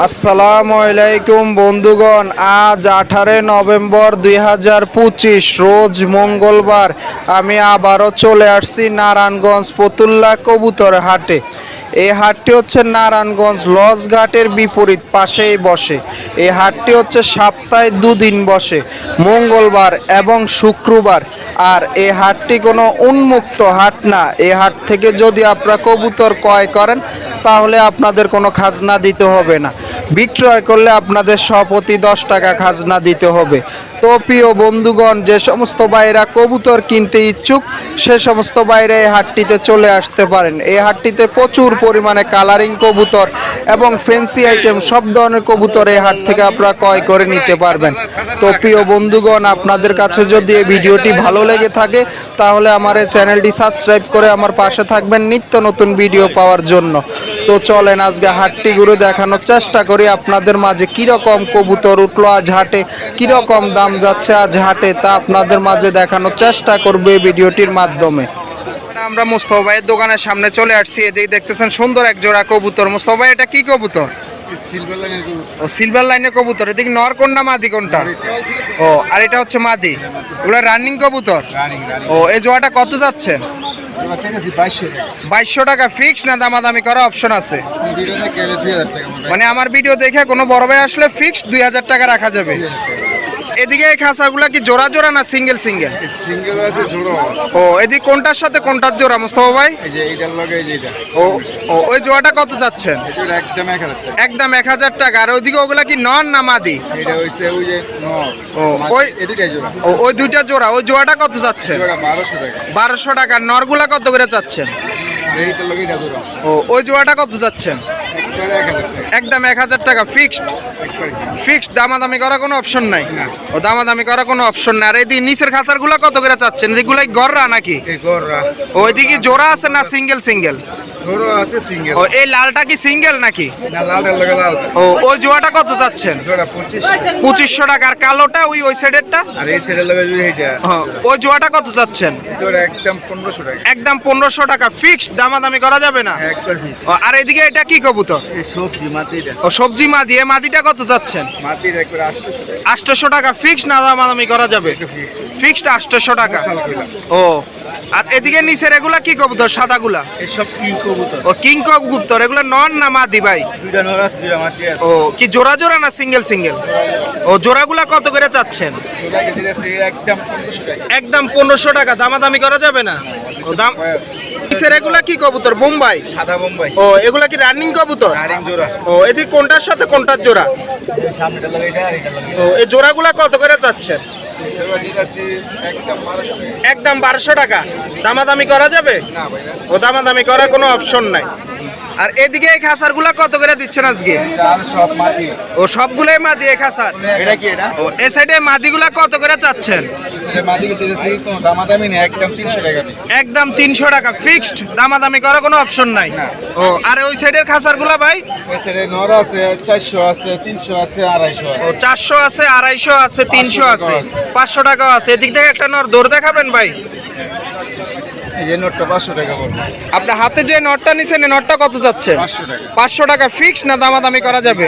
আসসালামু আলাইকুম বন্ধুগণ, আজ 18 নভেম্বর 2025 রোজ মঙ্গলবার আমি আবারও চলে আসছি নারায়ণগঞ্জ ফতুল্লা কবুতর হাটে। এই হাটটি হচ্ছে নারায়ণগঞ্জ লঞ্চঘাটের বিপরীত পাশেই বসে। এই হাটটি হচ্ছে সপ্তাহে দুদিন বসে, মঙ্গলবার এবং শুক্রবার। আর এই হাটটি কোনো উন্মুক্ত হাট না। এই হাট থেকে যদি আপনারা কবুতর ক্রয় করেন তাহলে আপনাদের কোনো খাজনা দিতে হবে না, বিক্রয় করলে আপনাদের প্রতি 10 টাকা খাজনা দিতে হবে। তো প্রিয় বন্ধুগণ, যে সমস্ত ভাইরা কবুতর কিনতে ইচ্ছুক সে সমস্ত ভাইরা এই হাটটিতে চলে আসতে পারেন। এই হাটটিতে প্রচুর পরিমাণে কালারিং কবুতর এবং ফ্যান্সি আইটেম সব ধরনের কবুতর এই হাট থেকে আপনারা ক্রয় করে নিতে পারবেন। তো প্রিয় বন্ধুগণ, আপনাদের কাছে যদি এই ভিডিওটি ভালো লেগে থাকে তাহলে আমার এই চ্যানেলটি সাবস্ক্রাইব করে আমার পাশে থাকবেন নিত্য নতুন ভিডিও পাওয়ার জন্য। তো চলেন আজকে হাটটি ঘুরে দেখানোর চেষ্টা করি আপনাদের মাঝে কীরকম কবুতর উঠলো আজ হাটে, কীরকম দাম যাচ্ছে আজ হাটে, তা আপনাদের মাঝে দেখানোর চেষ্টা করবে এই ভিডিওটির মাধ্যমে। আমরা মোস্তফা ভাইয়ের দোকানের সামনে চলে আসছি। এদিকে দেখতেছেন সুন্দর এক জোড়া কবুতর। মোস্তফা ভাই, এটা কি কবুতর? ও সিলভার লাইনের কবুতর। এদিকে নর কোনটা মাদি কোনটা? ও আর এটা হচ্ছে মাদি। ওগুলো রানিং কবুতর। ও এই জোড়াটা কত যাচ্ছে? 2200 টাকা ফিক্স না দামাদামি করা অপশন আছে? মানে আমার ভিডিও দেখে কোনো বড় ভাই আসলে ফিক্সড 2000 টাকা রাখা যাবে। এদিকে এই খাঁচাগুলা কি জোড়া জোড়া না সিঙ্গেল সিঙ্গেল? সিঙ্গেল আছে, জোড়া আছে। ও এদিকে কোনটার সাথে কোনটার জোড়া মোস্তফা ভাই? এই যে এইটার লগে এই যে এটা। ও ও ওই জোড়াটা কত যাচ্ছেন? এটা একদম 1000 টাকা। একদম 1000 টাকা। আর ওইদিকে ওগুলা কি নন না মাদি? এটা হইছে ওই যে নর। ও ওই এদিকে জোড়া। ও ওই দুইটা জোড়া। ওই জোড়াটা কত যাচ্ছে? জোড়া 1200 টাকা। 1200 টাকা। নরগুলা কত করে যাচ্ছেন? এইটার লগে এটা জোড়া। ও ওই জোড়াটা কত যাচ্ছেন? একবারে 1000 টাকা। একদম 1000 টাকা ফিক্সড। ফিক্সড, দামাদামি করা কোনো অপশন নাই? ও দামাদামি করা কোনো অপশন না। আর এই নিচের খাঁচারগুলো কত করে চাচ্ছেন? এগুলাই গররা নাকি? এই গররা। ওইদিকে জোড়া আছে না সিঙ্গেল সিঙ্গেল? জোড়া আছে সিঙ্গেল। ও এই লালটা কি সিঙ্গেল নাকি? না, লালটার লগে লাল। ও ওই জোড়াটা কত যাচ্ছেন? জোড়া 2500। 2500 টাকা। আর কালোটা ওই সাইডেরটা? আর এই সাইডের লগে যদি এইটা। ওই জোড়াটা কত যাচ্ছেন? জোড়া একদম 1500 টাকা। একদম 1500 টাকা ফিক্সড, দামাদামি করা যাবে না? একবার ফিক্স। আর এদিকে এটা কি কবুতর? এই সবজি মাটিটা। ও সবজি মাদি। এই মাদিটা কত যাচ্ছেন? মাটির একবার 800 টাকা। 800 টাকা ফিক্সড, না দামাদামি করা যাবে? ফিক্সড 800 টাকা। ও আর এদিকে নিচের এগুলা কি কবুতর সাদাগুলা? এই সব কিং কবুতর। ও কিং কবুতর। এগুলা নন না মাদি ভাই? দুইটা নর আছে, দুইটা মাটি আছে। ও কি জোড়া জোড়া না সিঙ্গেল সিঙ্গেল? ও জোড়াগুলা কত করে চাচ্ছেন? জোড়া কেটে আছে একদম 1500 টাকা। একদম 1500 টাকা। দামাদামি করা যাবে না? ও দাম। নিচের এগুলা কি কবুতর? বোম্বাই। সাদা বোম্বাই। ও এগুলা কি রানিং কবুতর? রানিং জোড়া। ও এদিকে কোনটার সাথে কোনটার জোড়া? সামনেটা লাগে এটা আর এটা লাগে। ও এই জোড়াগুলা কত করে চাচ্ছেন? জোড়া দিতাছি একদম 1200 টাকা। একদম 1200 টাকা। দামাদামি করা যাবে? না ভাই না। ও দামাদামি করার কোনো অপশন নাই। আর এদিকে এই খাসারগুলা কত করে দিচ্ছেন আজকে? আর সব মাটি। ও সবগুলোই মাদি এই খাসার? এটা কি এটা? ও এই সাইডে মাদিগুলা কত করে চাচ্ছেন? এটা মাটি দিতেছি কোনো দামাদামি নেই, একদম 300 টাকা পিস। একদম 300 টাকা ফিক্সড, দামাদামি করার কোনো অপশন নাই। ও আর ওই সাইডের খাসারগুলা ভাই? এছাড়া নর আছে, 400 আছে, 300 আছে, 250 ও আছে। 400 আছে, 250 আছে, 300 আছে, 500 টাকাও আছে। এদিক থেকে একটা নর দৌড় দেখাবেন ভাই? এই যে নটটা 500 টাকা পড়বে। আপনার হাতে যে নটটা নিছেন এই নটটা কত যাচ্ছে? 500 টাকা। 500 টাকা ফিক্সড, না দামাদামি করা যাবে?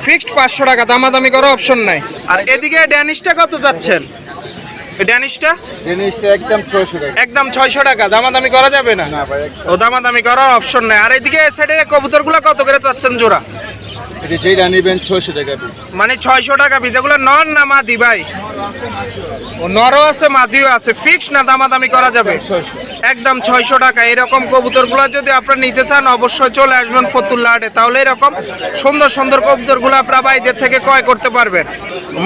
ফিক্সড 500 টাকা, দামাদামি করার অপশন নাই। আর এদিকে ড্যানিশটা কত যাচ্ছেন? ড্যানিশটা জিনিসটা একদম 600 টাকা। একদম 600 টাকা। দামাদামি করা যাবে না? না ভাই। ও দামাদামি করার অপশন নাই। আর এদিকে সাইডের কবুতরগুলো কত করে চাচ্ছেন জোড়া? এটা যেটা নেবেন 600 টাকা পিস। মানে 600 টাকা পিস। এগুলো নর না মাদি ভাই? ও নরও আছে মাদিও আছে। ফিক্সড না দামাদামি করা যাবে? 600। একদম 600 টাকা। এরকম কবুতরগুলো যদি আপনারা নিতে চান অবশ্যই চলে আসবেন ফতুল্লা হাটে, তাহলে এরকম সুন্দর সুন্দর কবুতরগুলো আপনারা ভাইদের থেকে ক্রয় করতে পারবেন।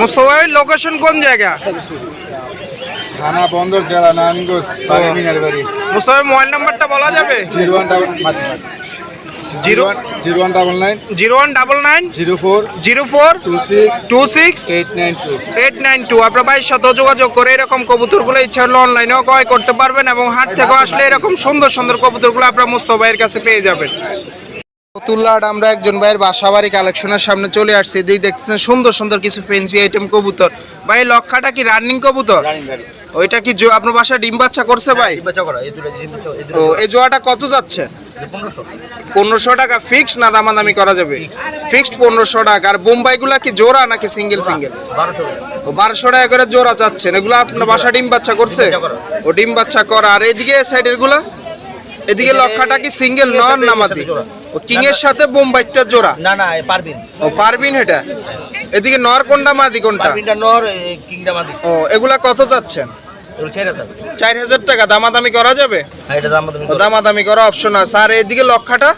মোস্তফা ভাই, লোকেশন কোন জায়গা? থানা বন্দর, জেলা নারায়ণগঞ্জ, বাড়ি মিনার বাড়ি। মোস্তফা ভাই, মোবাইল নাম্বারটা বলা যাবে? 0199 0199 04 04 26 26 892। 892। আপনার ভাইয়ের সাথে যোগাযোগ করে এরকম কবুতরগুলো ইচ্ছা হলে অনলাইনেও ক্রয় করতে পারবেন, এবং হাট থেকে আসলে এরকম সুন্দর সুন্দর কবুতরগুলো আপনার মোস্তফা ভাইয়ের কাছে পেয়ে যাবেন। ফতুল্লাহাট আমরা একজন ভাইয়ের বাসাবাড়ি কালেকশনের সামনে চলে আসছি। দেখতেছেন সুন্দর সুন্দর কিছু ফ্যান্সি আইটেম কবুতর। ভাই লক্ষাটা কি রানিং কবুতর? ওইটা কি আপনার বাসায় ডিম বাচ্চা করছে ভাই? বাচ্চা করা এই দুটো ডিম বাচ্চা এই ও এই জোড়াটা কত যাচ্ছে? 1500 1500 টাকা ফিক্সড না দামাদামি করা যাবে? ফিক্সড 1500 টাকা। আর বোম্বাইগুলা কি জোড়া নাকি সিঙ্গেল সিঙ্গেল? 1200 ও 1200 টাকা করে জোড়া চাচ্ছেন। এগুলো আপনার বাসা ডিম বাচ্চা করছে? ও ডিম বাচ্চা করা। আর এদিকে সাইডের গুলা, এদিকে লক্ষাটা কি সিঙ্গেল নর না মাদি? ও কিং এর সাথে বোম্বাইটা জোড়া? না না পারবিন। ও পারবিন এটা। এদিকে নর কোনটা মাদি কোনটা? পারবিনটা নর কিংডম মাদি। ও এগুলা কত চাচ্ছেন? এগুলো 4000। 4000 টাকা। দামাদামি করা যাবে? হ্যাঁ এটা দাম তুমি ও দামাদামি করা অপশন আছে। আর এদিকে লক্ষাটা?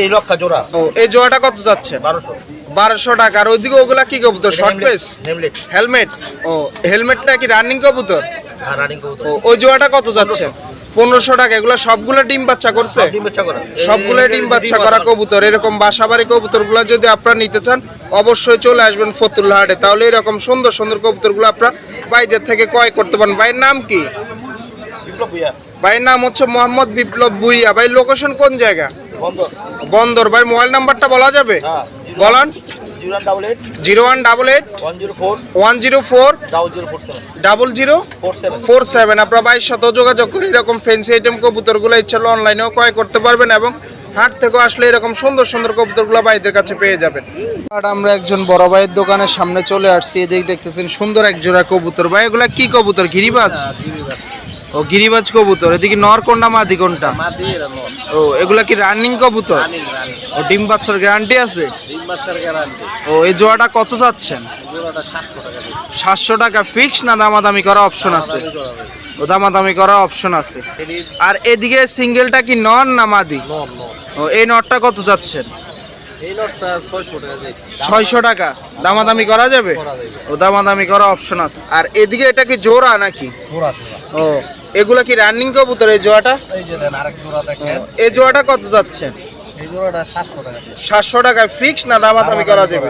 এই লক্ষা জোড়া ও এই জোড়াটা কত যাচ্ছে? 1200। 1200 টাকা। আর ওইদিকে ওগুলা কি কবুতর? শর্ট পেস নেমলেট। হেলমেট। ও হেলমেটটা কি রানিং কবুতর? হ্যাঁ রানিং কবুতর। ও ওই জোড়াটা কত যাচ্ছে? 1500 টাকা। এগুলো সবগুলো ডিম বাচ্চা করছে? ডিম বাচ্চা করা। সবগুলো ডিম বাচ্চা করা কবুতর। এরকম বাসাবাড়ি কবুতরগুলো যদি আপনারা নিতে চান অবশ্যই চলে আসবেন ফতুল্লা হাটে। তাহলে এরকম সুন্দর সুন্দর কবুতরগুলো আপনারা বাইদের থেকে ক্রয় করতে পারেন। ভাইয়ের নাম কি? বিপ্লব ভুইয়া। ভাইয়ের নাম হচ্ছে মোহাম্মদ বিপ্লব ভুইয়া। ভাই লোকেশন কোন জায়গা? বন্দর। বন্দর। ভাই মোবাইল নাম্বারটা বলা যাবে? হ্যাঁ বলেন। 0188 0188 104 104 0047 0047। আপনারা ভাইয়ের সাথে যোগাযোগ করে এরকম ফ্যান্সি আইটেম কবুতরগুলো ইচ্ছা হলে অনলাইনেও ক্রয় করতে পারবেন এবং হাট থেকেও আসলে এরকম সুন্দর সুন্দর কবুতরগুলো ভাইদের কাছে পেয়ে যাবেন। আর আমরা একজন বড় ভাইয়ের দোকানের সামনে চলে আসছি। এদিকে দেখতেছেন সুন্দর এক জোড়া কবুতর। ভাই এগুলা কি কবুতর? গিরিবাজ? ও গিরিবাজ কবুতর। এদিকে নর কোনটা মাদি কোনটা? মাদি এর নর। ও এগুলা কি রানিং কবুতর? রানিং। ও ডিম বাচ্চার গ্যারান্টি আছে? ডিম বাচ্চার গ্যারান্টি। ও এই জোড়াটা কত চাচ্ছেন? জোড়াটা 700 টাকা। 700 টাকা ফিক্স না দামাদামি করা অপশন আছে? ও দামাদামি করা অপশন আছে। আর এদিকে সিঙ্গেলটা কি নর না মাদি? নর নর। ও এই নরটা কত যাচ্ছেন? এই নরটা 600 টাকা যাচ্ছে। 600 টাকা। দামাদামি করা যাবে? ও দামাদামি করা অপশন আছে। আর এদিকে এটা কি জোড়া নাকি? জোড়া। ও এগুলা কি রানিং কবুতর? এই জোড়াটা? এই যে দেন আরেক জোড়া দেখেন। এই জোড়াটা কত যাচ্ছেন? এই জোড়াটা 700 টাকা। 700 টাকা ফিক্স না দামাদামি করা যাবে?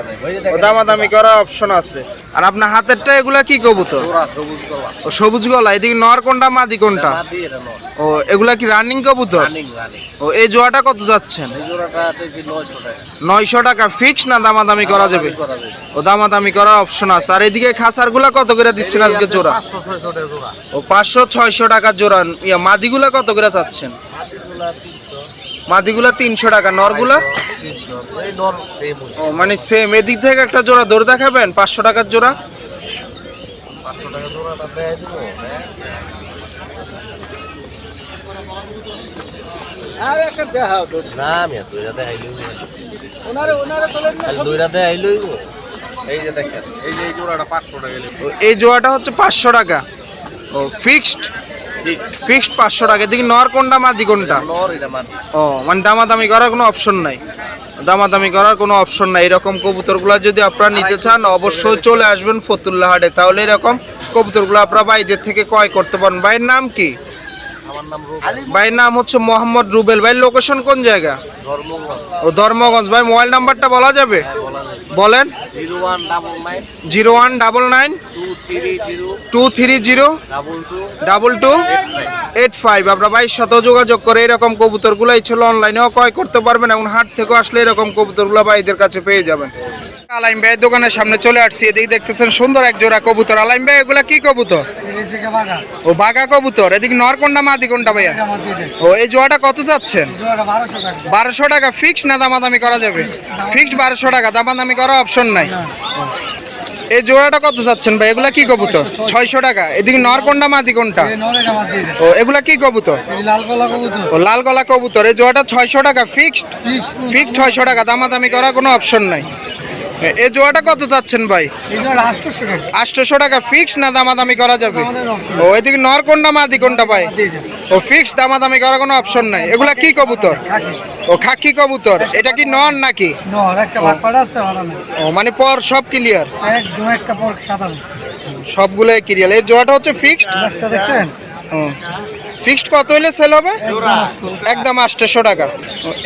ও দামাদামি করা অপশন আছে। আর আপনার হাতেরটা এগুলা কি কবুতর? জোড়া সবুজ গলা। ও সবুজ গলা। এদিকে নর কোনটা মাদি কোনটা? মাদি এর নর। ও এগুলা কি রানিং কবুতর? Running running. ও এই জোড়াটা কত যাচ্ছেন? এই জোড়াটা চাইছি 900 টাকা। 900 টাকা ফিক্স না দামাদামি করা যাবে? করা যাবে। ও দামাদামি করার অপশন আছে। আর এদিকে খাসারগুলা কত করে দিচ্ছেন আজকে জোড়া? 500 600 টাকা জোড়া। ও 500 600 টাকা জোড়া। ইয়া মাদিগুলা কত করে চাচ্ছেন? মাদিগুলা 300। মাদিগুলা 300 টাকা। নরগুলা? 300। এই নর সেম। ও মানে সেম। এদিক থেকে একটা জোড়া দৌড় দেখাবেন 500 টাকার জোড়া? 500 টাকা জোড়াটা দেয় দিব। আরে একটা দেখাও তো। না আমি দুইটা দেখাইলই। ওনারে তোলেন না। খালি দুইটা দেখাইলই। এই যে দেখেন এই যে এই জোড়াটা 500 টাকা গেলে। ও এই জোড়াটা হচ্ছে 500 টাকা। ও ফিক্সড? ফিক্সড 500 টাকা। এদিকে নর কোনটা মাদি কোনটা? নর এটা মাদি। ও মানে দামাদামি করার কোনো অপশন নাই? দামাদামি করার কোনো অপশন নাই। এরকম কবুতরগুলো যদি আপনারা নিতে চান অবশ্যই চলে আসবেন ফতুল্লা হাটে। তাহলে এরকম কবুতরগুলো আপনারা বাইদের থেকে ক্রয় করতে পারেন। ভাইয়ের নাম কি? আমার নাম রুবেল। ভাইয়ের নাম হচ্ছে মোহাম্মদ রুবেল। ভাই লোকেশন কোন জায়গা? ধর্মগঞ্জ। ও ধর্মগঞ্জ। ভাই মোবাইল নাম্বারটা বলা যাবে? বলা যায়। বলেন। 0199 0199 230 230 22 2285। আপনারা ভাইয়ের সাথে যোগাযোগ করে এরকম কবুতরগুলো ছিল অনলাইনেও ক্রয় করতে পারবেন এবং হাট থেকে আসলে এরকম কবুতরগুলো ভাইদের কাছে পেয়ে যাবেন। আলাইম ভাইয়ের দোকানের সামনে চলে আসছি। এদিকে দেখতেছেন সুন্দর এক জোড়া কবুতর। আলাইম ভাই এগুলা কি কবুতর? এসে বাগা। ও বাঘা কবুতর। এদিকে নর কোনটা মাদি কোনটা ভাইয়া? ও এই জোড়াটা কত চাচ্ছেন? জোড়াটা 1200 টাকা। 1200 টাকা ফিক্স না দামাদামি করা যাবে? ফিক্সড 1200 টাকা। দামাদামি করার অপশন নাই। এই জোড়াটা কত চাচ্ছেন ভাই? এগুলা কি কবুতর? 600 টাকা। এদিকে নর কোনটা মাদি কোনটা? এই নরের আমাদের। ও এগুলা কি কবুতর? এই লাল গলা কবুতর। ও লাল গলা কবুতর। এই জোড়াটা 600 টাকা ফিক্সড? ফিক্স। ফিক্সড 600 টাকা। দামাদামি করার কোনো অপশন নাই। এই জোড়াটা কত চাচ্ছেন ভাই? এই জোড়া 800 টাকা। 800 টাকা ফিক্সড না দামাদামি করা যাবে? আমাদের অপশন। ও এদিকে নর কোনটা মাদি কোনটা ভাই? দিয়ে দেন। ও ফিক্সড। দামাদামি করার কোনো অপশন নাই। এগুলা কি কবুতর? খাকি। ও খাকি কবুতর। এটা কি নর নাকি? নর একটা ভাগ করা আছে ভালো না। ও মানে পর সব ক্লিয়ার? একদম একটা পর সাদা। সবগুলোই ক্লিয়ার। এর জোড়াটা হচ্ছে ফিক্সড? গ্লাসটা দেখছেন? ফিক্সড কত হইলে সেল হবে? একদম 800 টাকা।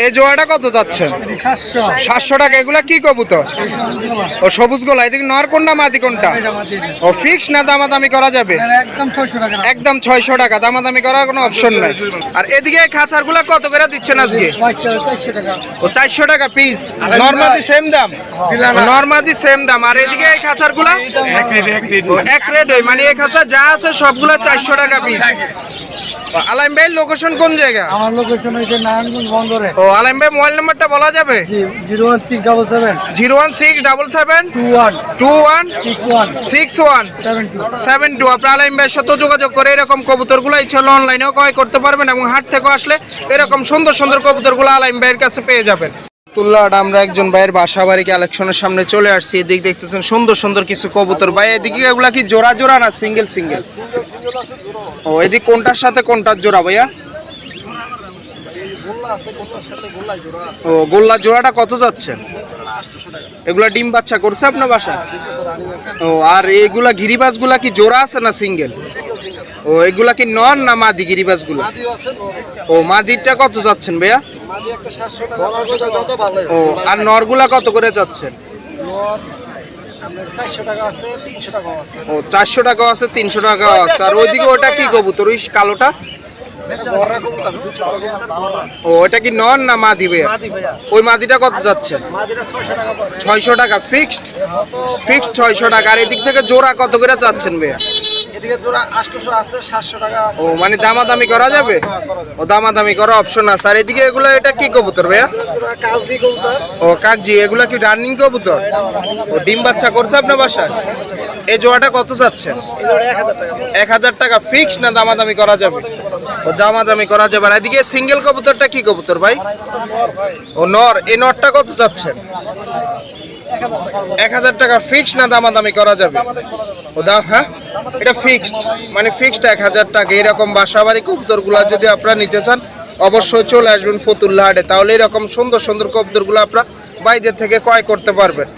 এই জোড়াটা কত যাচ্ছেন? 700 700 টাকা। এগুলা কি কবুতর? ও সবুজ গোলা। এদিকে নর কোনটা মাদি কোনটা? ও ফিক্সড না দামাদামি করা যাবে? একদম 600 টাকা। একদম 600 টাকা, দামাদামি করার কোনো অপশন নাই। আর এদিকে এই খাঁচারগুলা কত করে দিচ্ছেন আজকে? 400 টাকা। ও 400 টাকা পিস। নরমাদি সেম দাম? নরমাদি সেম দাম। আর এদিকে এই খাঁচারগুলা এক রেট ওই, মানে এই খাঁচা যা আছে সবগুলা 400 টাকা পিস। আলাইম ভাই লোকেশন কোন জায়গা? আমার লোকেশন হইছে নারায়ণগঞ্জ বন্দরে। ও আলাইম ভাই মোবাইল নাম্বারটা বলা যাবে? 01677 01677 21 21 61 61 72। 72। আপনার আলাইম ভাইয়ের সাথে যোগাযোগ করে এরকম কবুতরগুলো ইচ্ছা হলে অনলাইনেও ক্রয় করতে পারবেন এবং হাট থেকে আসলে এরকম সুন্দর সুন্দর কবুতরগুলো আলাইম ভাইয়ের কাছে পেয়ে যাবেন। তুল্লাহাট আমরা একজন ভাইয়ের বাসা বাড়ি কালেকশনের সামনে চলে আসছি। এদিক দেখতেছেন সুন্দর সুন্দর কিছু কবুতর। ভাই এদিকে এগুলা কি জোড়া জোড়া না সিঙ্গেল সিঙ্গেল? ও এদিক কোনটার সাথে কোনটার জোড়া ভাইয়া? ও গোল্লা জোড়াটা কত যাচ্ছেন? এগুলা ডিম বাচ্চা করছে আপনার বাসায়? ও আর এইগুলা গিরিবাজগুলা কি জোড়া আছে না সিঙ্গেল? ও এগুলা কি নর না মাদি গিরিবাজগুলা? ও মাদিরটা কত যাচ্ছেন ভাইয়া? ও আর নরগুলা কত করে যাচ্ছেন? ও 400 টাকা আছে, 300 টাকা আছে। আর ওইদিকে ওটা কি কবুতর ওই কালোটা? ও ওটা কি নর না মাদি ভাইয়া? ওই মাদিটা কত যাচ্ছেন? 600 টাকা ফিক্সড? ফিক্সড 600 টাকা। আর এদিক থেকে জোড়া কত করে চাচ্ছেন ভাইয়া? ও মানে দামাদামি করা যাবে? ও দামাদামি করা অপশন আছে। আর এদিকে এগুলো এটা কি কবুতর ভাইয়া? ও কাকজি। এগুলা কি রানিং কবুতর? ও ডিম বাচ্চা করছে আপনার বাসায়? এই জোড়াটা কত চাচ্ছেন? 1000 টাকা ফিক্সড না দামাদামি করা যাবে? ও দামাদামি করা যাবে। আর এদিকে সিঙ্গেল কবুতরটা কি কবুতর ভাই? ও নর। এই নরটা কত চাচ্ছেন? 1000 টাকা ফিক্সড না দামাদামি করা যাবে? ও দাম হ্যাঁ এটা ফিক্সড, মানে ফিক্সড 1000 টাকা। এরকম বাসা বাড়ি কবুতরগুলো যদি আপনারা নিতে চান অবশ্যই চলে আসবেন ফতুল্লা হাটে। তাহলে এরকম সুন্দর সুন্দর কবুতরগুলো আপনারা বাইরে থেকে ক্রয় করতে পারবেন।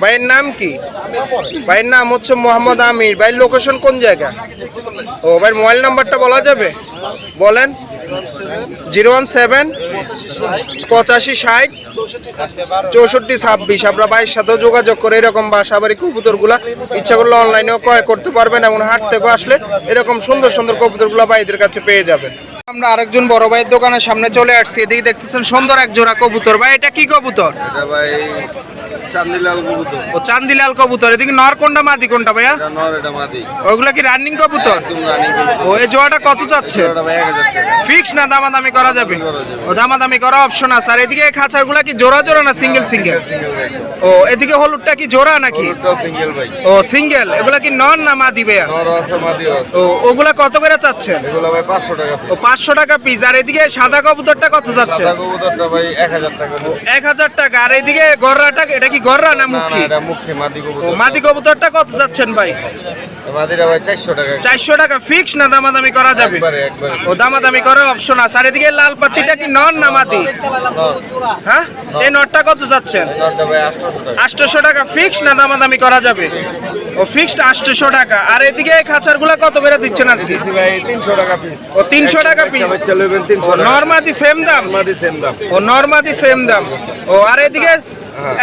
ভাইয়ের নাম কি? ভাইয়ের নাম হচ্ছে মোহাম্মদ আমির। ভাইয়ের লোকেশন কোন জায়গা? ও ভাইয়ের মোবাইল নাম্বারটা বলা যাবে? বলেন। 017 85 60 64 26। আপনারা ভাইয়ের সাথেও যোগাযোগ করে এরকম বাসা বাড়ি কবুতরগুলা ইচ্ছা করলে অনলাইনেও ক্রয় করতে পারবেন এবং হাট থেকে আসলে এরকম সুন্দর সুন্দর কবুতরগুলা ভাইদের কাছে পেয়ে যাবেন। আমরা আরেকজন বড় ভাইয়ের দোকানের সামনে চলে আসছি। এদিকে দেখতেছেন সুন্দর এক জোড়া কবুতর। ভাই এটা কি কবুতর? এটা ভাই চান্দিলাল কবুতর। ও চান্দিলাল কবুতর। এদিকে নর কোনটা মাদি কোনটা ভাইয়া? এটা নর, এটা মাদি। ওগুলা কি রানিং কবুতর? একদম রানিং কবুতর। ও এই জোড়াটা কত চাচ্ছে? এটা ভাই 1000 টাকা। ফিক্স না দামাদামি করা যাবে? ও দামাদামি করা অপশন আছে। আর এদিকে এই খাঁচাগুলা কি জোড়া জোড়া না সিঙ্গেল সিঙ্গেল? সিঙ্গেল ভাই। ও এদিকে হলুদটা কি জোড়া নাকি? ওটাও সিঙ্গেল ভাই। ও সিঙ্গেল। এগুলা কি নর না মাদি ভাইয়া? নর আছে, মাদিও আছে। ও ওগুলা কত করে চাচ্ছেন? এগুলো ভাই 500 টাকা ও পিস। 500 টাকা পিস। আর এদিকে সাদা কবুতরটা কত যাচ্ছে? সাদা কবুতরটা ভাই 1000 টাকা। 1000 টাকা। আর এদিকে গররাটা এটা কি গররা না না না, মুখী? এটা মুখে মাদি ও কবুতর। মাদি কবুতরটা কত যাচ্ছেন ভাই? মাদিরা ভাই 400 টাকা। 400 টাকা ফিক্স না দামাদামি করা যাবে? একবারে একবারে। ও দামাদামি করার অপশন আছে। আর এদিকে লাল পাত্তিটা কি নর না মাদি? হ্যাঁ এই নরটা কত যাচ্ছেন? নরটা ভাই 800 টাকা। 800 টাকা ফিক্স না দামাদামি করা যাবে? ও ফিক্সড 800 টাকা। আর এদিকে এই খাঁচারগুলা কত করে দিচ্ছেন আজকে? দিদি ভাই 300 টাকা পিস। ও 300 টাকা পিস। চলবেন 300 টাকা। নরমাদি সেম দাম? মাদি সেম দাম। ও নরমাদি সেম দাম। ও আর এদিকে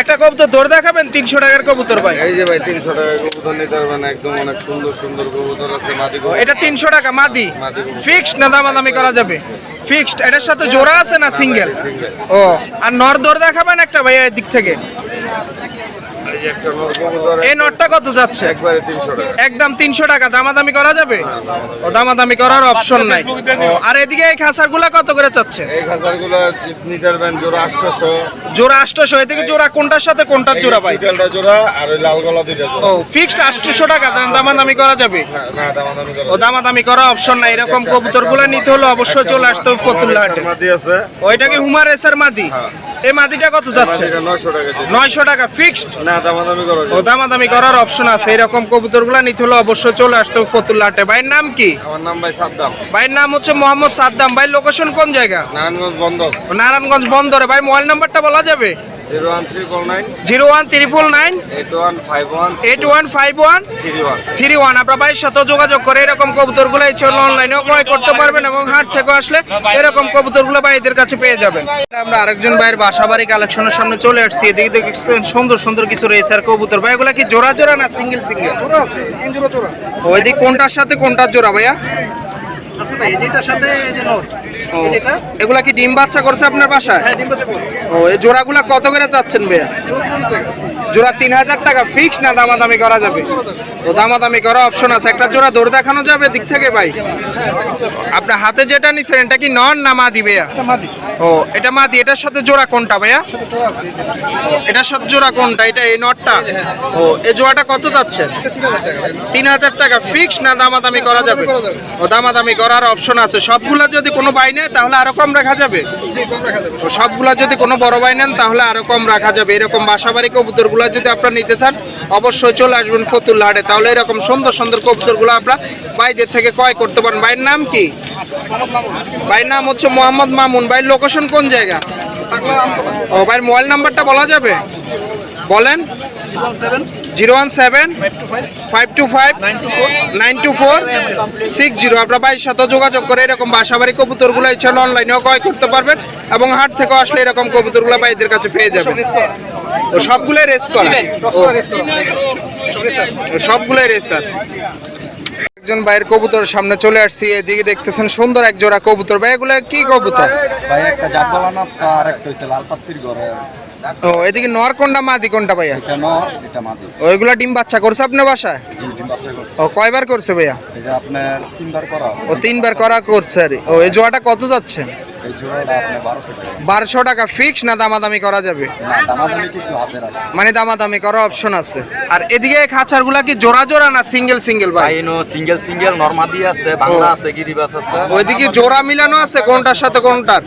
একটা কবুতর দৌড় দেখাবেন 300 টাকার কবুতর ভাই? এই যে ভাই 300 টাকা কবুতর নিতে পারবেন। একদম অনেক সুন্দর সুন্দর কবুতর আছে মাদি ও কবুতর। এটা 300 টাকা মাদি? মাদি কবুতর। ফিক্সড না দামাদামি করা যাবে? ফিক্সড। এটার সাথে জোড়া আছে না সিঙ্গেল? সিঙ্গেল। ও আর নর দৌড় দেখাবেন একটা ভাই এই দিক থেকে? এই যে একটা নর কবুতর এই নটটা কত যাচ্ছে? একবারে 300 টাকা। একদম 300 টাকা। দামাদামি করা যাবে? ও দামাদামি করার অপশন নাই। ও আর এদিকে এই খাঁচারগুলা কত করে চাচ্ছে? এই খাঁচারগুলো নিতে পারবেন জোড়া 800। জোড়া 800। এদিকে জোড়া কোনটার সাথে কোনটার জোড়া ভাই? চিটালটা জোড়া আর ওই লাল গলা দুইটা জোড়া। ও ফিক্সড 800 টাকা। দামাদামি করা যাবে? না দামাদামি ও দামাদামি করা অপশন নাই। এরকম কবুতরগুলো নিতে হলে অবশ্যই চলে আসতে হবে ফতুল্লা হাটে। মাদি আছে। ওইটা কি হুমার রেসার মাদি? এই মাদিটা কত যাচ্ছে? মাদিটা 900 টাকা ছিল। 900 টাকা ফিক্সড। না দামাদামি করা ও যাবে। দামাদামি করার অপশন আছে। এরকম কবুতরগুলো নিতে হলে অবশ্যই চলে আসতে হবে ফতুল্লা হাটে। ভাইয়ের নাম কি? আমার নাম ভাই সাদ্দাম। ভাইয়ের নাম হচ্ছে মোহাম্মদ সাদ্দাম। ভাই লোকেশন কোন জায়গা? নারায়ণগঞ্জ বন্দর। নারায়ণগঞ্জ বন্দরে। ভাই মোবাইল নাম্বারটা বলা যাবে? 0199 8151 31 আপনার ভাইয়ের সাথে যোগাযোগ করে এরকম কবুতরগুলো ইচ্ছাগুলো অনলাইনেও ক্রয় করতে পারবেন এবং হাট থেকে আসলে এরকম কবুতরগুলো ভাইদের কাছে পেয়ে যাবেন। আমরা আরেকজন ভাইয়ের বাসাবাড়ি কালেকশনের সামনে চলে আসছি। এদিকে দেখছেন সুন্দর সুন্দর কিছু রেসার কবুতর। ভাই এগুলা কি জোড়া জোড়া না সিঙ্গেল সিঙ্গেল? জোড়া আছে, 3 জোড়া জোড়া ওইদিক কোনটার সাথে কোনটার জোড়া ভাইয়া? আছে ভাই, যেটার সাথে এই যে নর, ও, এই যেটা এগুলা কি ডিম বাচ্চা করছে আপনার বাসায়? হ্যাঁ ডিম বাচ্চা করে। ও, এই জোড়াগুলা কত করে চাচ্ছেন ভাইয়া? জোড়া 3000 টাকা ফিক্স না দামাদামি করা যাবে? ও, দামাদামি করা অপশন আছে। একটা জোড়া দৌড় দেখানো যাবে দিক থেকে ভাই? আপনার হাতে যেটা নিছেন এটা কি নন না মাদি ভাইয়া? এটা মাদি, ও, এটা মাদি। এটার সাথে জোড়া কোনটা ভাইয়া? সাথে জোড়া আছে এই যেটা। এটার সাথে জোড়া কোনটা? এটা এই নটটা? ও, এই জোড়াটা কত চাচ্ছেন? এটা 3000 টাকা। 3000 টাকা ফিক্স না দামাদামি করা যাবে? করা যাবে। ও, দামাদামি করার অপশন আছে। সবগুলা যদি কোনো বাই নেয় তাহলে আরো কম রাখা যাবে? জি, কম রাখা যাবে। ও, সবগুলা যদি কোনো বড় বাই নেন তাহলে আরো কম রাখা যাবে। এরকম বাসাবাড়ি কবুতরগুলো যদি আপনারা নিতে চান অবশ্যই চলে আসবেন ফতুল্লা হাটে। তাহলে এরকম সুন্দর সুন্দর কবুতরগুলো আপনারা ভাইদের থেকে ক্রয় করতে পারেন। ভাইয়ের নাম কি? ভাইয়ের নাম হচ্ছে মোহাম্মদ মামুন। ভাইয়ের লোকেশন কোন জায়গা? পাগলা আমতলা। ও, ভাইয়ের মোবাইল নাম্বারটা বলা যাবে? বলেন। 017 525 924 60। আপনার ভাইয়ের সাথে যোগাযোগ করে এরকম বাসাবাড়ি কবুতরগুলো ইচ্ছা অনলাইনেও ক্রয় করতে পারবেন এবং হাট থেকে আসলে এরকম কবুতরগুলো ভাইদের কাছে পেয়ে যাবেন। রেস করা, ও, সবগুলোই রেস করা? টস করা, রেস করা। সব রেসার। ও, সবগুলোই রেসার। একজন ভাইয়ের কবুতর সামনে চলে আসছি। এদিকে দেখতেছেন সুন্দর এক জোড়া কবুতর। ভাই এগুলো কি কবুতর? ভাই একটা জাতবালা না আর একটা হইছে লাল পাত্তির ঘরে। ও, এদিকে নর কোনটা মাদি কোনটা ভাইয়া? এটা নর, এটা মাদি। ওইগুলা ডিম বাচ্চা করছে আপনার বাসায়? জি, ডিম বাচ্চা করছে। ও, কয়বার করছে ভাইয়া? এটা আপনার 3বার করা আছে। ও, 3বার করা করছে। আর ও, এই জোড়াটা কত যাচ্ছেন? এই জোড়াটা আপনার 1200 টাকা। 1200 টাকা ফিক্স না দামাদামি করা যাবে? না, দামাদামি কিছু হাতের আছে। মানে দামাদামি করার অপশন আছে। আর এদিকে খাঁচারগুলা কি জোড়া জোড়া না সিঙ্গেল সিঙ্গেল ভাই? আইনো সিঙ্গেল সিঙ্গেল নরমাদি আছে, বাংলা আছে, গিরিবাস আছে। ওইদিকে জোড়া মিলানো আছে কোনটার সাথে কোনটার?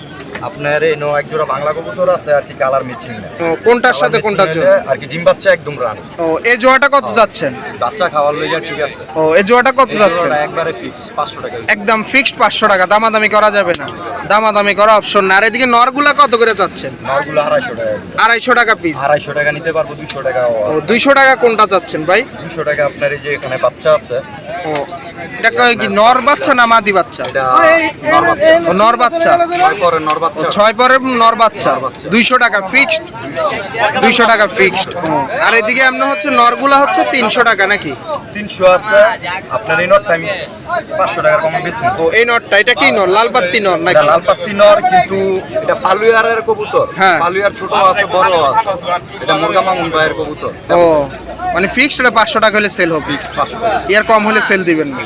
আপনার এনো এক জোড়া বাংলা কবুতর আছে আর কি কালার মিচিং না। ও, কোনটার সাথে কোনটার জোড়া? আর কি ডিম বাচ্চা একদম রান। ও, এই জোড়াটা কত যাচ্ছেন? বাচ্চা খাওয়ার লইয়া ঠিক আছে। ও, এই জোড়াটা কত যাচ্ছেন? জোড়াটা একবারে ফিক্স 500 টাকা। একদম ফিক্সড 500 টাকা। দামাদামি করা যাবে না? দামাদামি করা অপশন না। আর এদিকে নরগুলা কত করে চাচ্ছেন? নরগুলো 250 টাকা। 250 টাকা পিস। 250 টাকা নিতে পারবো, 200 টাকা। ও, 200 টাকা কোনটা চাচ্ছেন ভাই? 200 টাকা আপনার এই যে এখানে বাচ্চা আছে। ও, এটা কয় কি নর বাচ্চা না মাদি বাচ্চা? এটা নর বাচ্চা। ও, নর বাচ্চা। 6 পরের নর বাচ্চা। 6 পরের নর বাচ্চা। 200 টাকা ফিক্সড। 200 টাকা ফিক্সড। আর এদিকে এমন হচ্ছে নরগুলা হচ্ছে 300 টাকা নাকি? 300 আছে আপনার এই নরটা আমি 500 টাকার কম বেচছি। ও, এই নরটা এটা কি নর? লাল পাত্তি নর এটা নাকি? লাল পাত্তি নর, কিন্তু এটা পালুয়ারের কবুতর। হ্যাঁ। পালুয়ার ছোট আছে, বড় আছে। এটা মুরগা মামুন ভাইয়ের কবুতর। ও, মানে ফিক্সড 500 টাকা হলে সেল হবে? 500 টাকা। এর কম হলে সেল দিবেন না?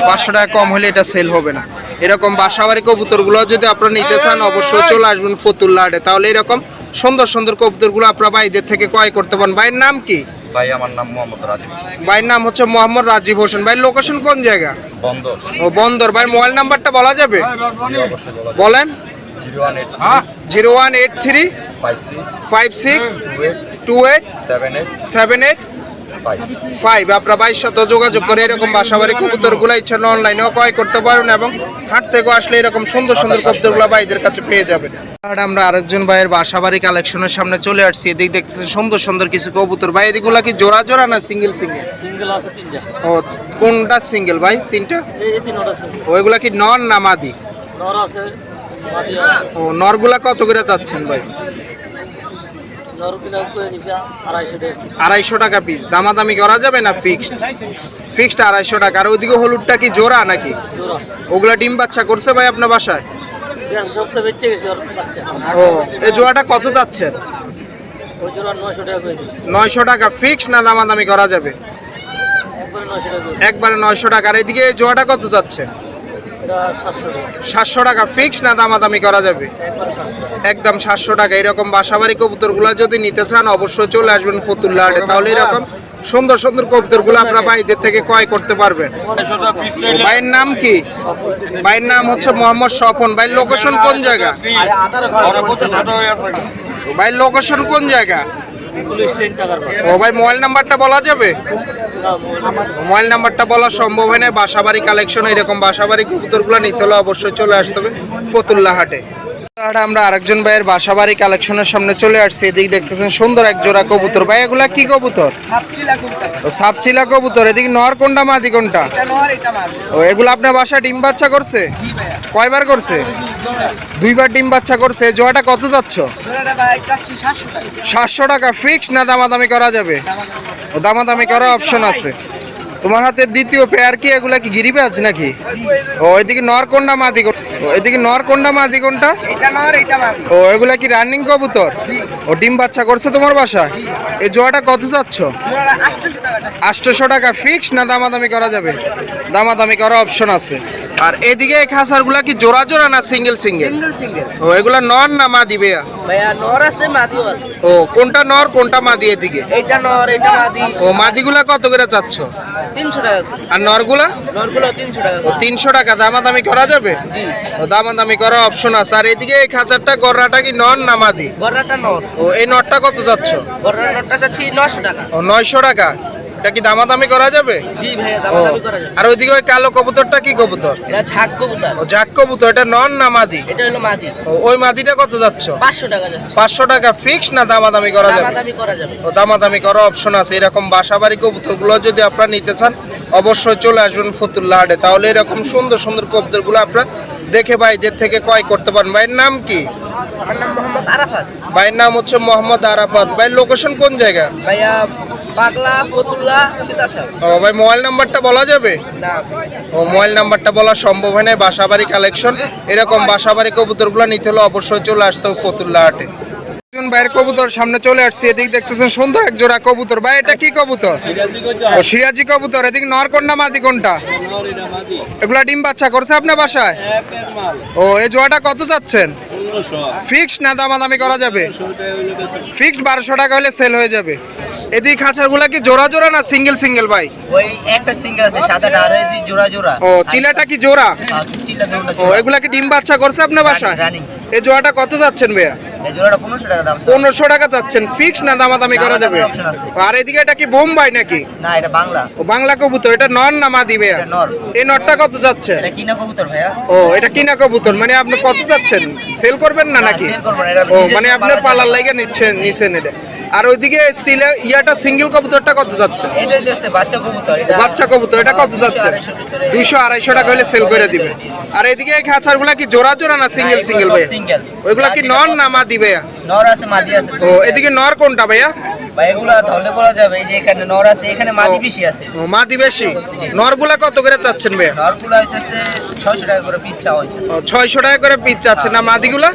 500 টাকা কম হলে এটা সেল হবে না। এরকম বাসাবাড়ি কবুতরগুলো যদি আপনারা নিতে চান অবশ্যই চলে আসবেন ফতুল্লা হাটে। তাহলে এরকম সুন্দর সুন্দর কবুতরগুলো আপনারা ভাইদের থেকে ক্রয় করতে পারেন। ভাইয়ের নাম কি? ভাই আমার নাম মোহাম্মদ রাজীব। ভাইয়ের নাম হচ্ছে মোহাম্মদ রাজীব হোসেন। ভাই লোকেশন কোন জায়গা? বন্দর। ও, বন্দর। ভাই মোবাইল নাম্বারটা বলা যাবে? অবশ্যই বলা যায়। বলেন। 018 0183 56 56 28 28 78 78 5। 5। আপনার ভাইয়ের সাথে যোগাযোগ করে এরকম বাসাবাড়ি কবুতরগুলো ইচ্ছা অনলাইনেও ক্রয় করতে পারেন এবং হাট থেকে আসলে এরকম সুন্দর সুন্দর কবুতরগুলো ভাইদের কাছে পেয়ে যাবেন। আর আমরা আরেকজন ভাইয়ের বাসাবাড়ি কালেকশনের সামনে চলে আসছি। এদিক দেখতেছেন সুন্দর সুন্দর কিছু কবুতর। ভাই এদিকগুলা কি জোড়া জোড়া না সিঙ্গেল সিঙ্গেল? সিঙ্গেল আছে 3টা। ও, কোনটা সিঙ্গেল ভাই? 3টা? এই 3টা সিঙ্গেল। ওইগুলা কি নর না মাদি? নর আছে, মাদি আছে। ও, নরগুলা কত করে চাচ্ছেন ভাই? নর কিনা কই নিছে 250 টাকা পিস। 250 টাকা পিস। দামাদামি করা যাবে না ফিক্সড? ফিক্সড 250 টাকা। আর ওইদিকে হলুদটা কি জোড়া নাকি? জোড়া। ওগুলা ডিম বাচ্চা করছে ভাই আপনার বাসায়? 1.5 সপ্তাহ বেঁচে গেছে ওর বাচ্চা। ও, এই জোড়াটা কত যাচ্ছেন? ওই জোড়া 900 টাকা কই দিছে। 900 টাকা ফিক্সড না দামাদামি করা যাবে? একবারে 900 টাকা কই। একবারে 900 টাকা। আর এদিকে এই জোড়াটা কত যাচ্ছে? এটা 700 টাকা। 700 টাকা ফিক্সড না দামাদামি করা যাবে? একবারে 700 টাকা। একদম 700 টাকা। এরকম বাসাবাড়ি কবুতরগুলো যদি নিতে চান অবশ্যই চলে আসবেন ফতুল্লা হাটে। তাহলে এরকম সুন্দর সুন্দর কবুতরগুলো আপনারা ভাইদের থেকে ক্রয় করতে পারবেন। ভাইয়ের নাম কি? ভাইয়ের নাম হচ্ছে মোহাম্মদ স্বপন। ভাইয়ের লোকেশন কোন জায়গা? ভাইয়ের লোকেশন কোন জায়গা? পুলিশ 3 টাকার পর। ও ভাই, মোবাইল নাম্বারটা বলা যাবে? মোবাইল নাম্বারটা বলা সম্ভব হয় না। বাসাবাড়ি কালেকশন এরকম বাসাবাড়ি কবুতরগুলো নিতে হলে অবশ্যই চলে আসতে হবে ফতুল্লা হাটে। আর আমরা আরেকজন ভাইয়ের বাসাবাড়ি কালেকশনের সামনে চলে আসছি। এদিকে দেখতেছেন সুন্দর এক জোড়া কবুতর। ভাই এগুলা কি কবুতর? ও সাপচিলা কবুতর। এদিকে নর কোনটা মাদি কোনটা? ও এগুলো আপনার বাসায় ডিম বাচ্চা করছে? কয়বার করছে? দুইবার ডিম বাচ্চা করছে। জোড়াটা কত যাচ্ছ? 700 টাকা ফিক্স না দামাদামি করা যাবে? ও দামাদামি করার অপশন আছে। তোমার হাতে দ্বিতীয় পেয়ার কি এগুলা কি গিরিবাজ নাকি? ও এদিকে নর কোনটা মাদি কোনটা? ও এদিকে নর কোনটা মাদি কোনটা? ও এগুলা কি রানিং কবুতর? ও ডিম বাচ্চা করছে তোমার বাসায়? এই জোড়াটা কত যাচ্ছ? 800 টাকা ফিক্স না দামাদামি করা যাবে? দামাদামি করার অপশন আছে। আর এদিকে এই খাসারগুলা কি জোড়া জোড়া না সিঙ্গেল সিঙ্গেল? ও এগুলা নর না মাদি ভাইয়া? ভাইয়া নর আছে মাদিও আছে। ও কোনটা নর কোনটা মাদি এদিকে? এইটা নর এটা মাদি। ও মাদিগুলা কত করে চাচ্ছ? 300 টাকা। আর নরগুলা? নরগুলো 300 টাকা। ও 300 টাকা দামাদামি করা যাবে? জি। ও দামাদামি করার অপশন আছে। আর এদিকে এই খাঁচারটা গররাটা কি নর না মাদি? গররাটা নর। ও এই নরটা কত যাচ্ছ? গররার নরটা চাচ্ছি 900 টাকা। ও 900 টাকা। এটা কি দামাদামি করা যাবে? জি ভাইয়া ও, দামাদামি করা যাবে। আর ওইদিকে ওই কালো কবুতরটা কি কবুতর? এটা ঝাক কবুতর। ও জাক কবুতর। এটা নর না মাদি? এটা হলো মাদি। ও ওই মাদিটা কত যাচ্ছ? 500 টাকা যাচ্ছে। 500 টাকা ফিক্স না দামাদামি করা যাবে? দামাদামি করা যাবে। ও দামাদামি করার অপশন আছে। এরকম বাসাবাড়ি কবুতরগুলো যদি আপনারা নিতে চান অবশ্যই চলে আসবেন ফতুল্লা হাটে। তাহলে এরকম সুন্দর সুন্দর কবুতরগুলো আপনারা দেখে ভাইদের থেকে ক্রয় করতে পারেন। ভাইয়ের নাম কি? আমার নাম মোহাম্মদ আরাফাত। ভাইয়ের নাম হচ্ছে মোহাম্মদ আরাফাত। ভাই লোকেশন কোন জায়গা? ভাইয়া পাগলা ফতুল্লা চিতাশা। ও ভাই মোবাইল নাম্বারটা বলা যাবে? না ও মোবাইল নাম্বারটা বলা সম্ভব হয় না। বাসাবাড়ি কালেকশন এরকম বাসাবাড়ি কবুতরগুলো নিতে হলে অবশ্যই চলে আসতে হবে ফতুল্লা হাটে। ভাইয়ের কবুতর সামনে চলে আসছে। এদিকে দেখতেছেন সুন্দর এক জোড়া কবুতর। ভাই এটা কি কবুতর? ও সিরাজি কবুতর। এদিকে নর কোনটা মাদি কোনটা? এগুলা ডিম বাচ্চা করছে আপনার বাসায়? ও এই জোড়াটা কত চাচ্ছেন? ফিক্স না দামাদামি করা যাবে? ফিক্সড 1200 টাকা হলে সেল হয়ে যাবে। এদিকে খাঁচারগুলা কি জোড়া জোড়া না সিঙ্গেল সিঙ্গেল ভাই? ওই একটা সিঙ্গেল আছে সাদাটা আর এই জোড়া জোড়া। ও চিলাটা কি জোড়া? চিল্লা দুটো ও এগুলা কি ডিম বাচ্চা করছে আপনার বাসায়? রানিং। এই জোড়াটা কত যাচ্ছেন ভাইয়া? এই জোড়াটা 1500 টাকা দাম। 1500 টাকা চাচ্ছেন ফিক্স না দামাদামি করা যাবে? দামাদামির option আছে। আর এদিকে এটা কি বোম্বাই নাকি? না এটা বাংলা। ও বাংলা কবুতর। এটা নর না মাদি ভাইয়া? এটা নর। এই নরটা কত যাচ্ছে? এটা কিনা কবুতর ভাইয়া। ও এটা কিনা কবুতর। মানে আপনি কত যাচ্ছেন? সেল করবেন না নাকি? সেল করব না, এটা ও নিজস্ব মানে আপনি পালার পালার লাগে নিচ্ছেন এটা। আর ওইদিকে সিলে ইয়াটা সিঙ্গেল কবুতরটা কত যাচ্ছে? এটা হচ্ছে বাচ্চা কবুতর। এটা বাচ্চা কবুতর। এটা কত যাচ্ছে? 200-250 টাকা হলে সেল করে দিবে। আর এদিকে এই খাঁচারগুলা কি জোড়া জোড়া না সিঙ্গেল সিঙ্গেল ভাইয়া? সিঙ্গেল। ওইগুলা কি নর না মাদি ভাইয়া? নর আছে মাদি আছে। ও এদিকে নর কোনটা ভাইয়া? ভাই এগুলা ধরলে বলা যাবে এই যে এখানে নর আছে এখানে মাদি বেশি আছে। ও মাদি বেশি। নরগুলা কত করে চাচ্ছেন ভাইয়া? নরগুলা হচ্ছে 600 টাকা করে পিস চাওয়া হইছে। ও 600 টাকা করে পিস চাচ্ছেন। না মাদিগুলা?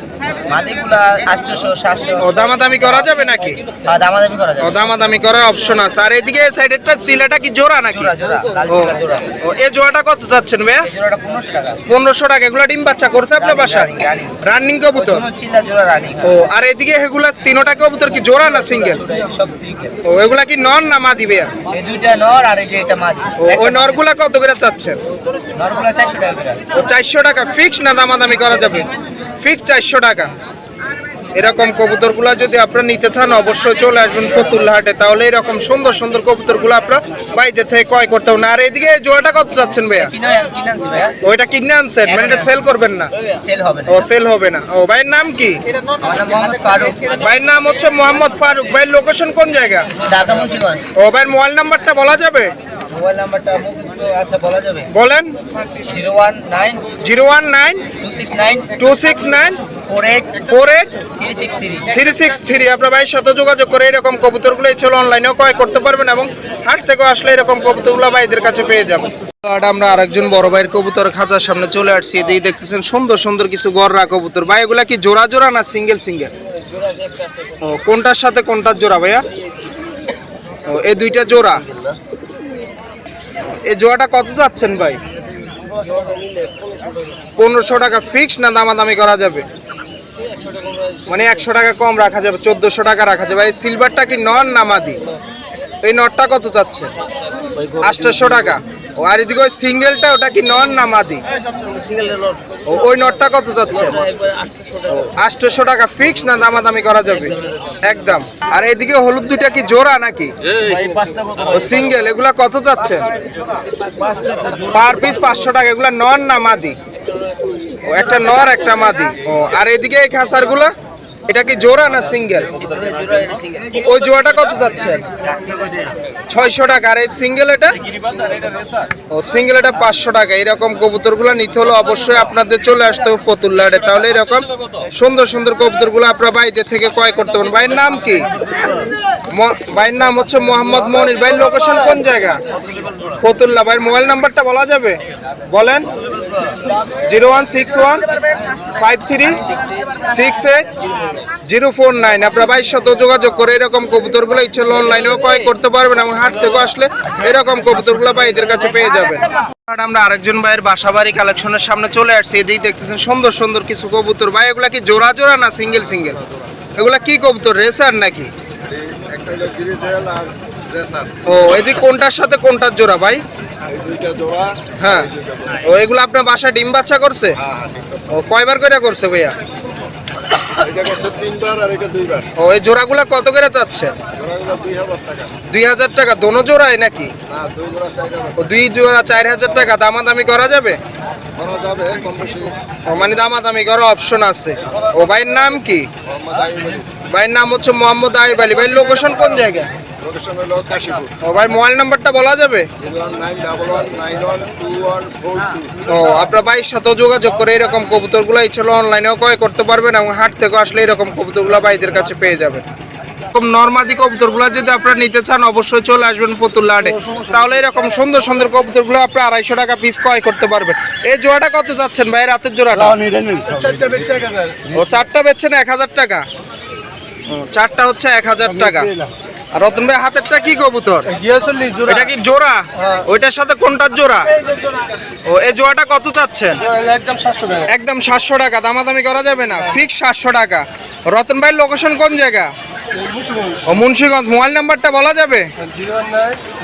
মাদিগুলা 800 700। ও দামাদামি করা যাবে নাকি? হ্যাঁ দামাদামি করা ও যাবে। দামাদামি করার অপশন আছে। আর এদিকে এই সাইডেরটা চিলাটা কি জোড়া নাকি? জোড়া জোড়া লাল ও চিলা জোড়া। ও এই জোড়াটা কত চাচ্ছেন ভাইয়া? এই জোড়াটা 1500 টাকা। 1500 টাকা। এগুলা ডিম বাচ্চা করছে আপনার বাসায়? রানিং। রানিং কবুতর। কোনো চিল্লা জোড়া রানিং। ও আর এদিকে এগুলা তিনটা কবুতর কি জোড়া না সিঙ্গেল? সব সিঙ্গেল। ও এগুলা কি নর না মাদি ভাইয়া? এই দুইটা নর আর এই যে এটা মাদি। ও ওই নরগুলা কত করে চাচ্ছেন? নরগুলা 400 টাকা করে। ও 400 টাকা ফিক্স না দামাদামি করা যাবে? ফিক্স 400 টাকা। এরকম কবুতরগুলো যদি আপনারা নিতে চান অবশ্যই চলে আসবেন ফতুল্লা হাটে। তাহলে এরকম সুন্দর সুন্দর কবুতরগুলো আপনারা বাইরে থেকে ক্রয় করতে হবে না। আর এদিকে এই জোড়াটা কত চাচ্ছেন ভাইয়া? কিনানছি ভাইয়া। ওইটা কিনে আনছেন মানে এটা সেল করবেন না? সেল হবে না। ও সেল হবে না। ও ভাইয়ের নাম কি? আমার নাম মোহাম্মদ ফারুক। ভাইয়ের নাম হচ্ছে মোহাম্মদ ফারুক। ভাইয়ের লোকেশন কোন জায়গা? ঢাকা মুন্সিগঞ্জ। ও ভাইয়ের মোবাইল নাম্বারটা বলা যাবে? মোবাইল নাম্বারটা মুখস্থ আছে বলা যাবে। বলেন। 019 019 269 269 48 48 363। 363। আপনার ভাইয়ের সাথে যোগাযোগ করে এরকম কবুতরগুলো ছিল অনলাইনেও ক্রয় করতে পারবেন এবং হাট থেকে আসলে এরকম কবুতরগুলো ভাইদের কাছে পেয়ে যাবেন। আর আমরা আরেকজন বড় ভাইয়ের কবুতর খাঁচার সামনে চলে আসছি। এদিকে দেখতেছেন সুন্দর সুন্দর কিছু গররা কবুতর। ভাই এগুলা কি জোড়া জোড়া না সিঙ্গেল সিঙ্গেল? ও কোনটার সাথে কোনটার জোড়া ভাইয়া? ও এই দুইটা জোড়া। এই জোড়াটা কত যাচ্ছেন ভাই? 1500 টাকা ফিক্স না দামাদামি করা যাবে? মানে 100 টাকা কম রাখা যাবে, 1400 টাকা রাখা যাবে। এই সিলভারটা কি নর না মাদি? এই নটটা কত চাচ্ছে? 800 টাকা। ও আর এদিকে ওই সিঙ্গেলটা ওটা কি নর না মাদি? ও ওই নটটা কত যাচ্ছে? 800 টাকা ফিক্স না দামাদামি করা যাবে? একদম। আর এদিকে হলুদ দুইটা কি জোড়া নাকি? ও সিঙ্গেল। এগুলা কত যাচ্ছে? পার পিস 500 টাকা। এগুলা নর না মাদি? ও একটা নর একটা মাদি। ও আর এদিকে এই খাসারগুলা এটা কি জোড়া না সিঙ্গেল? ওই জোড়াটা কত যাচ্ছে? 600 টাকা। আর এই সিঙ্গেল এটা? ও সিঙ্গেল এটা 500 টাকা। এরকম কবুতরগুলো নিতে হলে অবশ্যই আপনাদের চলে আসতে হবে ফতুল্লাহাটে, তাহলে এরকম সুন্দর সুন্দর কবুতরগুলো আপনারা বাইরে থেকে ক্রয় করতে পারেন। ভাইয়ের নাম কি? ভাইয়ের নাম হচ্ছে মোহাম্মদ মনির। ভাই লোকেশন কোন জায়গা? ফতুল্লা। ভাইয়ের মোবাইল নাম্বারটা বলা যাবে? বলেন। 0161 5368 049। আপনার ভাইয়ের সাথে যোগাযোগ করে এরকম কবুতরগুলো ইচ্ছে হলে অনলাইনেও ক্রয় করতে পারবেন এবং হাট থেকে আসলে এরকম কবুতরগুলো ভাইদের কাছে পেয়ে যাবেন। আমরা আরেকজন ভাইয়ের বাসাবাড়ি কালেকশনের সামনে চলে আসছি। এদিকে দেখতেছেন সুন্দর সুন্দর কিছু কবুতর। ভাই এগুলা কি জোড়া জোড়া না সিঙ্গেল সিঙ্গেল? এগুলা কি কবুতর, রেসার নাকি? একটা হলো গিরিজেল আর রেসার। ও এদিকে কোনটার সাথে কোনটার জোড়া ভাই? এই দুইটা জোড়া। হ্যাঁ। ও এগুলো আপনার বাসায় ডিম বাচ্চা করছে? ও কয়বার করে করছে ভাইয়া? এটা করছে 3 বার আর এটা 2 বার। ও এই জোড়াগুলো কত করে চাচ্ছে? জোড়াগুলো 2000 টাকা। 2000 টাকা দোনো জোড়ায় নাকি? না, 2 জোড়া 4000 ও 2 জোড়া 4000 টাকা। দামাদামি করা যাবে? করা যাবে, কম বেশি। ও মানে দামাদামি করার অপশন আছে। ও ভাইয়ের নাম কি? মোহাম্মদ আইয়ুব আলী। ভাইয়ের নাম হচ্ছে মোহাম্মদ আইয়ুব আলী। ভাই লোকেশন কোন জায়গা? লোকেশন হলো কাশীপুর। ও ভাই মোবাইল নাম্বারটা বলা যাবে? 019119142। ও আপনার ভাইয়ের সাথে যোগাযোগ করে এরকম কবুতরগুলো ইচ্ছে হলে অনলাইনেও ক্রয় করতে পারবেন এবং হাট থেকে আসলে এরকম কবুতরগুলো ভাইদের কাছে পেয়ে যাবেন। এরকম নরমাদি কবুতরগুলো যদি আপনারা নিতে চান অবশ্যই চলে আসবেন ফতুল্লাহাটে, তাহলে এরকম সুন্দর সুন্দর কবুতরগুলো আপনারা 250 টাকা পিস ক্রয় করতে পারবেন। এই জোড়াটা কত যাচ্ছেন ভাই? রাতের জোড়াটা? চারটা বেচে 1000। ও চারটা বেচছেন 1000 টাকা। ও চারটা হচ্ছে 1000 টাকা। আর রতন ভাই হাতেরটা কি কবুতর? এটা কি জোড়া? ওইটার সাথে কোনটার জোড়া? ও এই জোড়াটা কত চাচ্ছেন? একদম 700 টাকা। একদম 700 টাকা। দামাদামি করা যাবে না? ফিক্স 700 টাকা। রতন ভাই লোকেশন কোন জায়গা? ও মুন্সিগঞ্জ। মোবাইল নাম্বারটা বলা যাবে?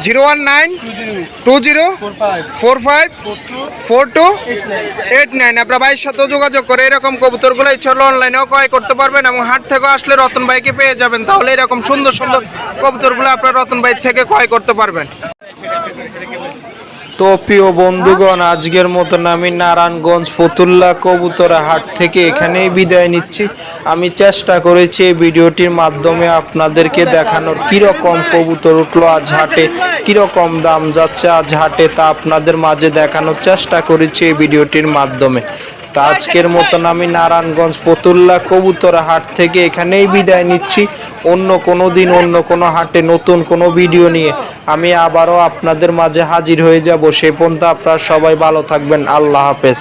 01920454289। আপনার ভাইয়ের সাথে যোগাযোগ করে এরকম কবুতরগুলো ইচ্ছা হলে অনলাইনেও ক্রয় করতে পারবেন এবং হাট থেকে আসলে রতন ভাইকে পেয়ে যাবেন, তাহলে এরকম সুন্দর সুন্দর কবুতরগুলো আপনার রতন ভাই থেকে ক্রয় করতে পারবেন। তো প্রিয় বন্ধুগণ, আজকের মতন আমি নারায়ণগঞ্জ ফতুল্লা কবুতরা হাট থেকে এখানেই বিদায় নিচ্ছি। আমি চেষ্টা করেছি এই ভিডিওটির মাধ্যমে আপনাদেরকে দেখানোর কীরকম কবুতর উঠলো আজ হাটে, কীরকম দাম যাচ্ছে আজ হাটে, তা আপনাদের মাঝে দেখানোর চেষ্টা করেছি এই ভিডিওটির মাধ্যমে। তা আজকের মতন আমি নারায়ণগঞ্জ ফতুল্লা কবুতরা হাট থেকে এখানেই বিদায় নিচ্ছি। অন্য কোনো দিন অন্য কোনো হাটে নতুন কোনো ভিডিও নিয়ে আমি আবারও আপনাদের মাঝে হাজির হয়ে যাব। সে পর্যন্ত আপনারা সবাই ভালো থাকবেন। আল্লাহ হাফেজ।